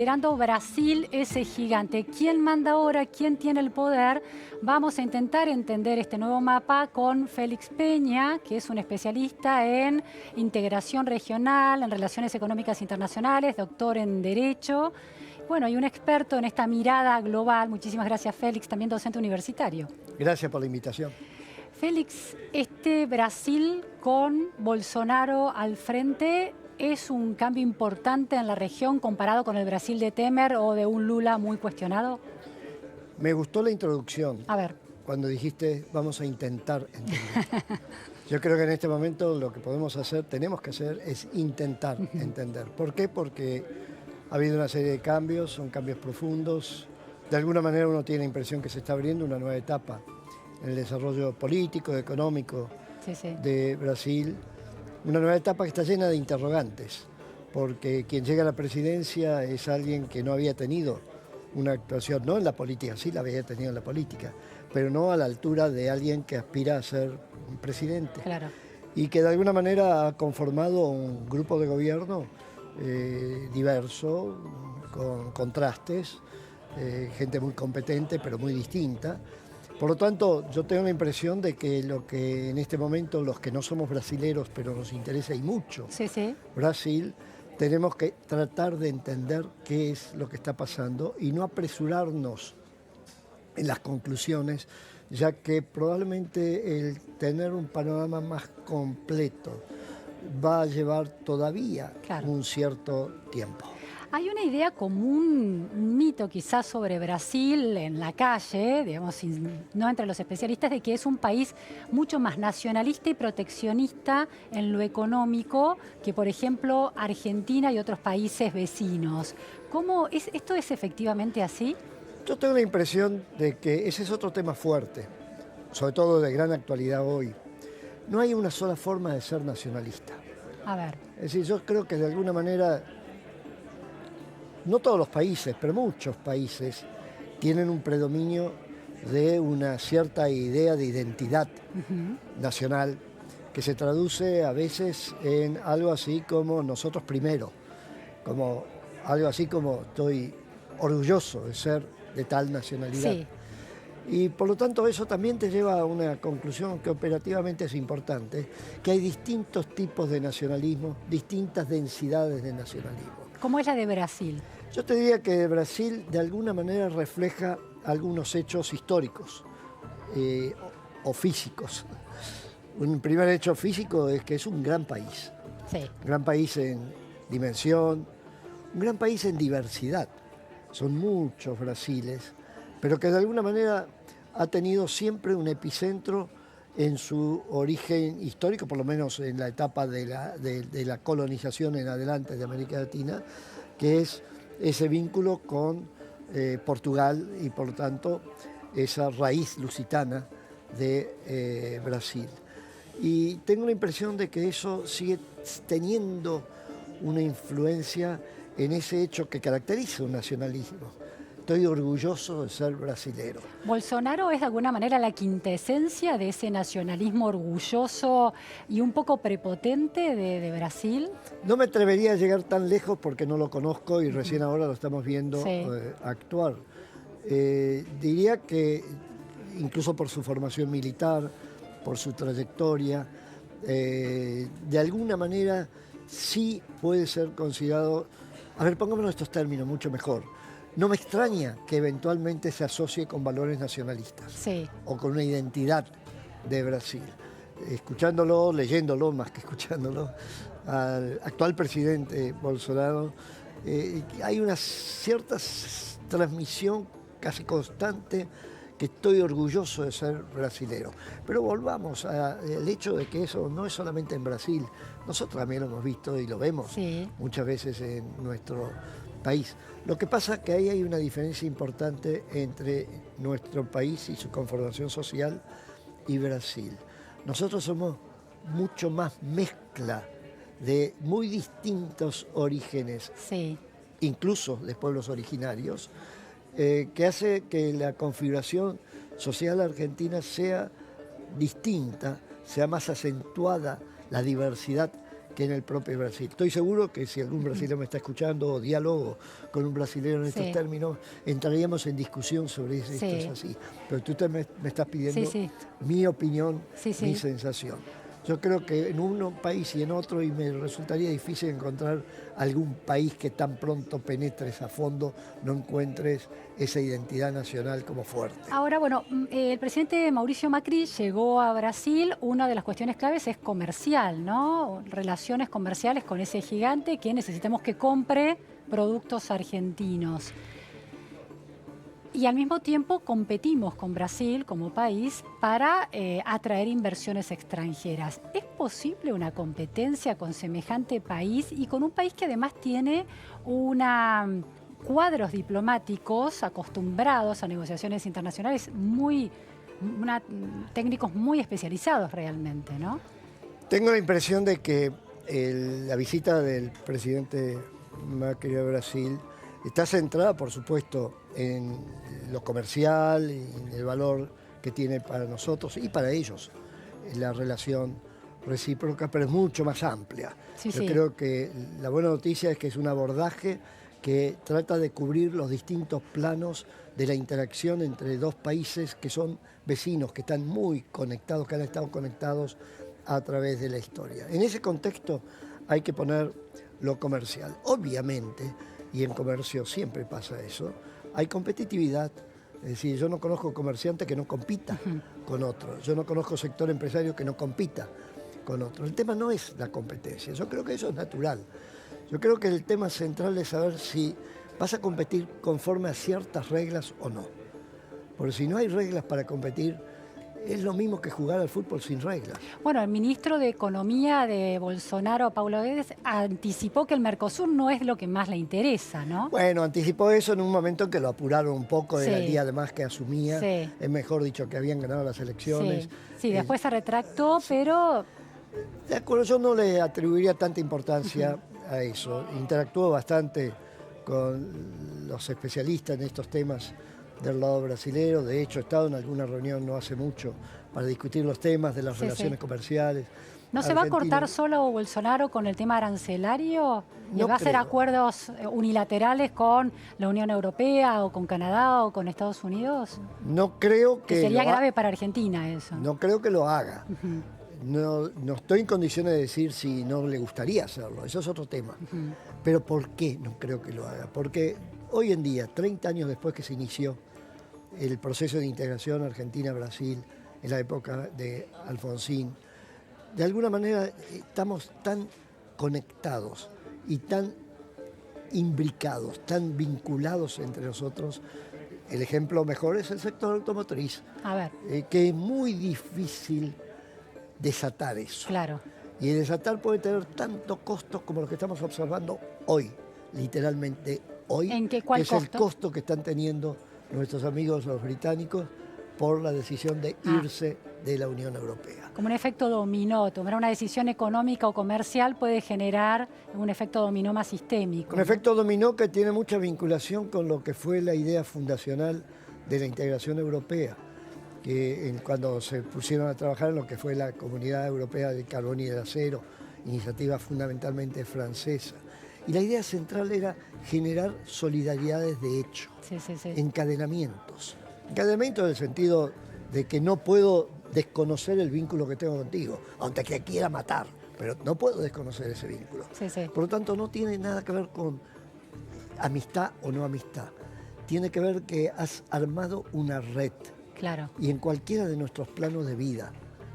Considerando Brasil ese gigante, ¿quién manda ahora? ¿Quién tiene el poder? Vamos a intentar entender este nuevo mapa con Félix Peña, que es un especialista en integración regional, en relaciones económicas internacionales, doctor en Derecho. Bueno, y un experto en esta mirada global. Muchísimas gracias, Félix, también docente universitario. Gracias por la invitación. Félix, este Brasil con Bolsonaro al frente es un cambio importante en la región comparado con el Brasil de Temer o de un Lula muy cuestionado. Me gustó la introducción A ver. cuando dijiste vamos a intentar entender. Yo creo que en este momento lo que podemos hacer, tenemos que hacer, es intentar entender. ¿Por qué? Porque ha habido una serie de cambios, son cambios profundos. De alguna manera uno tiene la impresión que se está abriendo una nueva etapa en el desarrollo político, económico de Brasil. Una nueva etapa que está llena de interrogantes, porque quien llega a la presidencia es alguien que no había tenido una actuación, no en la política, sí la había tenido en la política, pero no a la altura de alguien que aspira a ser un presidente. Claro. Y que de alguna manera ha conformado un grupo de gobierno diverso, con contrastes, gente muy competente pero muy distinta. Por lo tanto, yo tengo la impresión de que lo que en este momento los que no somos brasileros, pero nos interesa y mucho Brasil, tenemos que tratar de entender qué es lo que está pasando y no apresurarnos en las conclusiones, ya que probablemente el tener un panorama más completo va a llevar todavía un cierto tiempo. Hay una idea común, un mito quizás sobre Brasil en la calle, digamos, no entre los especialistas, de que es un país mucho más nacionalista y proteccionista en lo económico que, por ejemplo, Argentina y otros países vecinos. ¿Esto es efectivamente así? Yo tengo la impresión de que ese es otro tema fuerte, sobre todo de gran actualidad hoy. No hay una sola forma de ser nacionalista. A ver. Es decir, yo creo que de alguna manera, no todos los países, pero muchos países tienen un predominio de una cierta idea de identidad nacional que se traduce a veces en algo así como nosotros primero, como algo así como estoy orgulloso de ser de tal nacionalidad. Sí. Y por lo tanto eso también te lleva a una conclusión que operativamente es importante, que hay distintos tipos de nacionalismo, distintas densidades de nacionalismo. ¿Cómo es la de Brasil? Yo te diría que Brasil de alguna manera refleja algunos hechos históricos o físicos. Un primer hecho físico es que es un gran país. Sí. Un gran país en dimensión, un gran país en diversidad. Son muchos Brasiles, pero que de alguna manera ha tenido siempre un epicentro en su origen histórico, por lo menos en la etapa de la colonización en adelante de América Latina, que es ese vínculo con Portugal y por lo tanto esa raíz lusitana de Brasil. Y tengo la impresión de que eso sigue teniendo una influencia en ese hecho que caracteriza un nacionalismo. Estoy orgulloso de ser brasilero. ¿Bolsonaro es de alguna manera la quintesencia de ese nacionalismo orgulloso y un poco prepotente de Brasil? No me atrevería a llegar tan lejos porque no lo conozco y recién ahora lo estamos viendo actuar. Diría que incluso por su formación militar, por su trayectoria, de alguna manera sí puede ser considerado, a ver, pongámonos estos términos mucho mejor. No me extraña que eventualmente se asocie con valores nacionalistas o con una identidad de Brasil. Escuchándolo, leyéndolo más que escuchándolo, al actual presidente Bolsonaro, hay una cierta transmisión casi constante que estoy orgulloso de ser brasilero. Pero volvamos al hecho de que eso no es solamente en Brasil. Nosotros también lo hemos visto y lo vemos muchas veces en nuestro país. Lo que pasa es que ahí hay una diferencia importante entre nuestro país y su conformación social y Brasil. Nosotros somos mucho más mezcla de muy distintos orígenes, incluso de pueblos originarios, que hace que la configuración social argentina sea distinta, sea más acentuada la diversidad que en el propio Brasil. Estoy seguro que si algún brasileño me está escuchando o diálogo con un brasileño en estos términos, entraríamos en discusión sobre si esto es así. Pero tú me estás pidiendo mi opinión, mi sensación. Yo creo que en un país y en otro, y me resultaría difícil encontrar algún país que tan pronto penetres a fondo, no encuentres esa identidad nacional como fuerte. Ahora, bueno, el presidente Mauricio Macri llegó a Brasil. Una de las cuestiones claves es comercial, ¿no? Relaciones comerciales con ese gigante que necesitamos que compre productos argentinos. Y al mismo tiempo competimos con Brasil como país para atraer inversiones extranjeras. ¿Es posible una competencia con semejante país y con un país que además tiene cuadros diplomáticos acostumbrados a negociaciones internacionales técnicos muy especializados realmente, ¿no? Tengo la impresión de que la visita del presidente Macri a Brasil está centrada, por supuesto, en lo comercial, en el valor que tiene para nosotros y para ellos la relación recíproca, pero es mucho más amplia. Yo creo que la buena noticia es que es un abordaje que trata de cubrir los distintos planos de la interacción entre dos países que son vecinos, que están muy conectados, que han estado conectados a través de la historia. En ese contexto hay que poner lo comercial. Obviamente, y en comercio siempre pasa eso, hay competitividad. Es decir, yo no conozco comerciante que no compita con otro. Yo no conozco sector empresario que no compita con otro. El tema no es la competencia. Yo creo que eso es natural. Yo creo que el tema central es saber si vas a competir conforme a ciertas reglas o no. Porque si no hay reglas para competir, es lo mismo que jugar al fútbol sin reglas. Bueno, el ministro de Economía de Bolsonaro, Paulo Guedes, anticipó que el Mercosur no es lo que más le interesa, ¿no? Bueno, anticipó eso en un momento en que lo apuraron un poco, era el día además que asumía, es mejor dicho, que habían ganado las elecciones. Sí, después se retractó, pero... De acuerdo, yo no le atribuiría tanta importancia a eso. Interactuó bastante con los especialistas en estos temas del lado brasilero. De hecho, he estado en alguna reunión no hace mucho para discutir los temas de las relaciones comerciales. ¿No se va a cortar solo Bolsonaro con el tema arancelario? ¿Y va a hacer acuerdos unilaterales con la Unión Europea o con Canadá o con Estados Unidos? No creo que sería grave para Argentina eso. No creo que lo haga. No estoy en condiciones de decir si no le gustaría hacerlo, eso es otro tema. Pero ¿por qué no creo que lo haga? Porque hoy en día, 30 años después que se inició el proceso de integración Argentina-Brasil, en la época de Alfonsín, de alguna manera estamos tan conectados y tan imbricados, tan vinculados entre nosotros. El ejemplo mejor es el sector automotriz, que es muy difícil desatar eso. Claro. Y el desatar puede tener tanto costo como lo que estamos observando hoy, literalmente hoy. ¿En qué cuál que es el costo que están teniendo nuestros amigos los británicos por la decisión de irse de la Unión Europea. Como un efecto dominó, tomar una decisión económica o comercial puede generar un efecto dominó más sistémico. Un efecto dominó que tiene mucha vinculación con lo que fue la idea fundacional de la integración europea, que cuando se pusieron a trabajar en lo que fue la Comunidad Europea del Carbón y del Acero, iniciativa fundamentalmente francesa. Y la idea central era generar solidaridades de hecho, encadenamientos. Encadenamientos en el sentido de que no puedo desconocer el vínculo que tengo contigo, aunque te quiera matar, pero no puedo desconocer ese vínculo. Por lo tanto, no tiene nada que ver con amistad o no amistad. Tiene que ver que has armado una red. Claro. Y en cualquiera de nuestros planos de vida,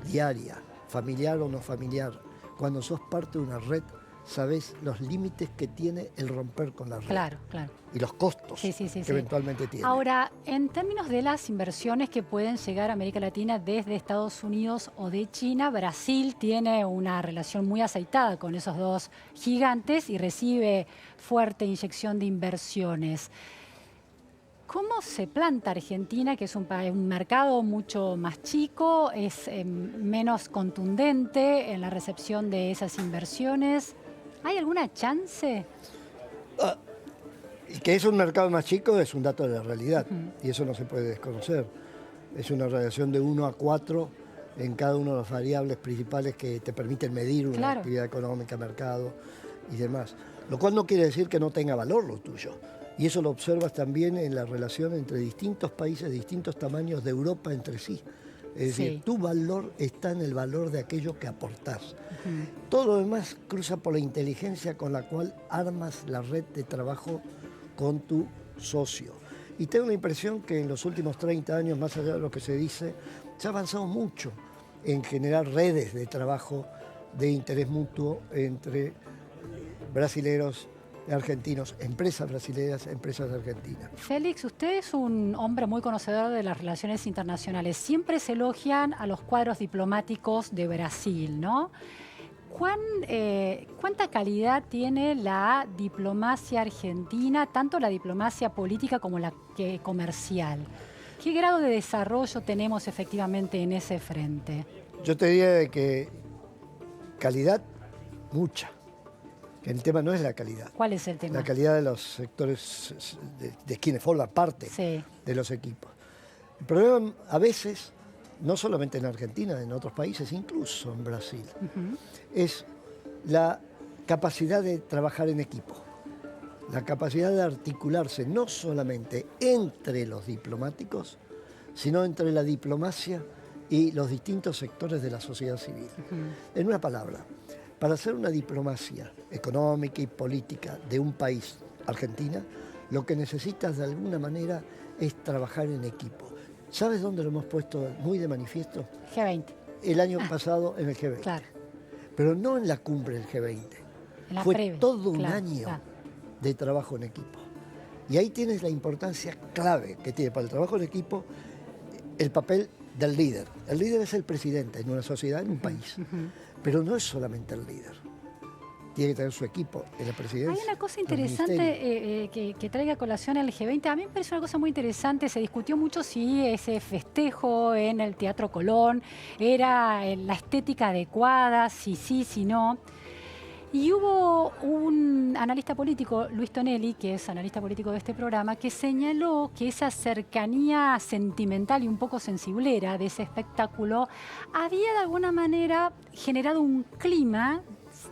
diaria, familiar o no familiar, cuando sos parte de una red, sabés los límites que tiene el romper con la red. Claro, claro. Y los costos que eventualmente tiene. Ahora, en términos de las inversiones que pueden llegar a América Latina desde Estados Unidos o de China, Brasil tiene una relación muy aceitada con esos dos gigantes y recibe fuerte inyección de inversiones. ¿Cómo se planta Argentina, que es un mercado mucho más chico, es menos contundente en la recepción de esas inversiones? ¿Hay alguna chance? Que es un mercado más chico es un dato de la realidad y eso no se puede desconocer. Es una relación de 1 a 4 en cada una de las variables principales que te permiten medir una Claro. actividad económica, mercado y demás. Lo cual no quiere decir que no tenga valor lo tuyo. Y eso lo observas también en la relación entre distintos países, distintos tamaños de Europa entre sí. Es decir, tu valor está en el valor de aquello que aportás. Todo lo demás cruza por la inteligencia con la cual armas la red de trabajo con tu socio. Y tengo la impresión que en los últimos 30 años, más allá de lo que se dice, se ha avanzado mucho en generar redes de trabajo de interés mutuo entre brasileros, argentinos, empresas brasileñas, empresas argentinas. Félix, usted es un hombre muy conocedor de las relaciones internacionales. Siempre se elogian a los cuadros diplomáticos de Brasil, ¿no? ¿Cuánta calidad tiene la diplomacia argentina, tanto la diplomacia política como la comercial? ¿Qué grado de desarrollo tenemos efectivamente en ese frente? Yo te diría de que calidad, mucha. Que el tema no es la calidad. ¿Cuál es el tema? La calidad de los sectores de quienes forman parte de los equipos. El problema a veces, no solamente en Argentina, en otros países, incluso en Brasil, es la capacidad de trabajar en equipo. La capacidad de articularse no solamente entre los diplomáticos, sino entre la diplomacia y los distintos sectores de la sociedad civil. En una palabra, para hacer una diplomacia económica y política de un país, Argentina, lo que necesitas de alguna manera es trabajar en equipo. ¿Sabes dónde lo hemos puesto muy de manifiesto? G20. El año pasado en el G20. Claro. Pero no en la cumbre del G20. En la Fue previa. todo un año de trabajo en equipo. Y ahí tienes la importancia clave que tiene para el trabajo en equipo el papel del líder. El líder es el presidente en una sociedad, en un país. Pero no es solamente el líder. Tiene que tener su equipo en la presidencia. Hay una cosa interesante que traiga a colación el G20. A mí me parece una cosa muy interesante. Se discutió mucho si ese festejo en el Teatro Colón era la estética adecuada, si sí, si no. Y hubo un analista político, Luis Tonelli, que es analista político de este programa, que señaló que esa cercanía sentimental y un poco sensiblera de ese espectáculo había de alguna manera generado un clima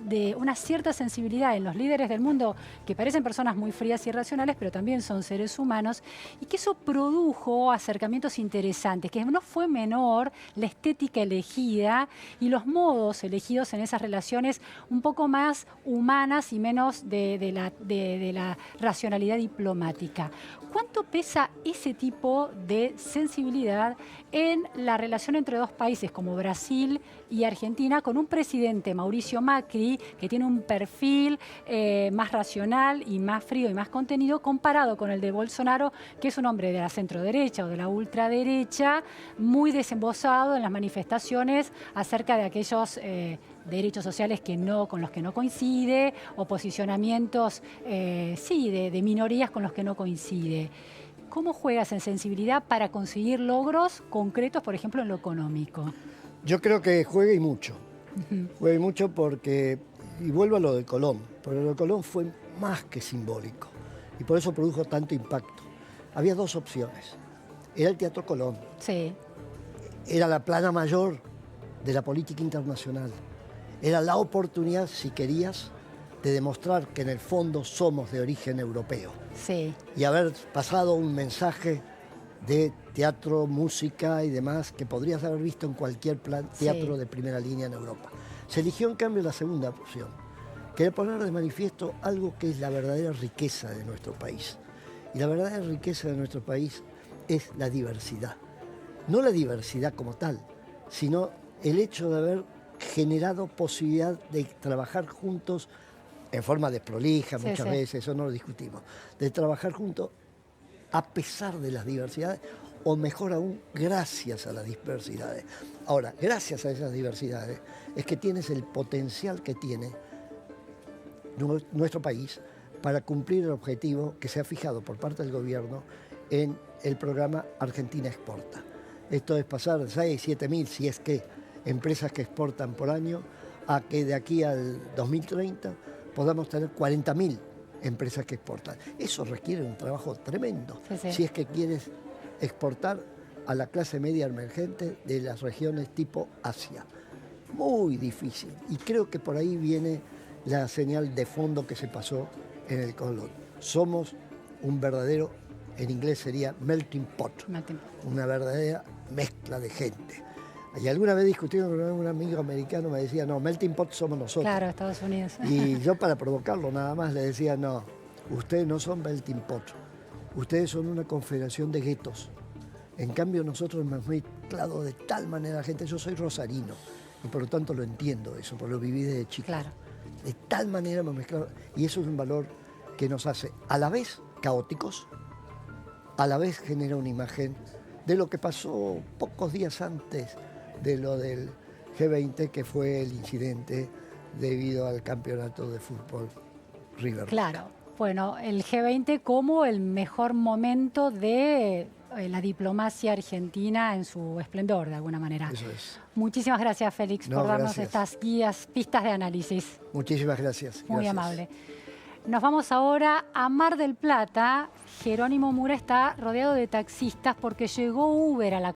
de una cierta sensibilidad en los líderes del mundo, que parecen personas muy frías y racionales, pero también son seres humanos, y que eso produjo acercamientos interesantes, que no fue menor la estética elegida y los modos elegidos en esas relaciones un poco más humanas y menos de la racionalidad diplomática. ¿Cuánto pesa ese tipo de sensibilidad en la relación entre dos países como Brasil y Argentina, con un presidente, Mauricio Macri, que tiene un perfil más racional y más frío y más contenido, comparado con el de Bolsonaro, que es un hombre de la centroderecha o de la ultraderecha, muy desembosado en las manifestaciones acerca de aquellos derechos sociales con los que no coincide, o posicionamientos de minorías con los que no coincide? ¿Cómo juegas en sensibilidad para conseguir logros concretos, por ejemplo, en lo económico? Yo creo que juega y mucho. Juega y mucho porque, y vuelvo a lo de Colón, pero lo de Colón fue más que simbólico y por eso produjo tanto impacto. Había dos opciones. Era el Teatro Colón. Sí. Era la plana mayor de la política internacional. Era la oportunidad, si querías, de demostrar que en el fondo somos de origen europeo. Sí. Y haber pasado un mensaje de teatro, música y demás que podrías haber visto en cualquier teatro de primera línea en Europa. Se eligió en cambio la segunda opción, que era poner de manifiesto algo que es la verdadera riqueza de nuestro país. Y la verdadera riqueza de nuestro país es la diversidad. No la diversidad como tal, sino el hecho de haber generado posibilidad de trabajar juntos en forma desprolija muchas veces, eso no lo discutimos, de trabajar juntos a pesar de las diversidades, o mejor aún, gracias a las diversidades. Ahora, gracias a esas diversidades es que tienes el potencial que tiene nuestro país para cumplir el objetivo que se ha fijado por parte del gobierno en el programa Argentina Exporta. Esto es pasar de 6, 7 mil, si es que, empresas que exportan por año, a que de aquí al 2030 podamos tener 40.000 empresas que exportan. Eso requiere un trabajo tremendo. Si es que quieres exportar a la clase media emergente de las regiones tipo Asia. Muy difícil. Y creo que por ahí viene la señal de fondo que se pasó en el colon. Somos un verdadero, en inglés sería melting pot, una verdadera mezcla de gente. Y alguna vez discutiendo con un amigo americano me decía, no, melting pot somos nosotros. Claro, Estados Unidos. Y yo para provocarlo nada más le decía, no, ustedes no son melting pot, ustedes son una confederación de guetos. En cambio nosotros hemos mezclado de tal manera gente, yo soy rosarino y por lo tanto lo entiendo eso, porque lo viví desde chico. Claro. De tal manera hemos mezclado, y eso es un valor que nos hace a la vez caóticos, a la vez genera una imagen de lo que pasó pocos días antes de lo del G20, que fue el incidente debido al campeonato de fútbol River. Claro, bueno, el G20 como el mejor momento de la diplomacia argentina en su esplendor, de alguna manera. Eso es. Muchísimas gracias, Félix, por darnos estas guías, pistas de análisis. Muchísimas gracias. Muy amable. Nos vamos ahora a Mar del Plata. Jerónimo Mura está rodeado de taxistas porque llegó Uber a la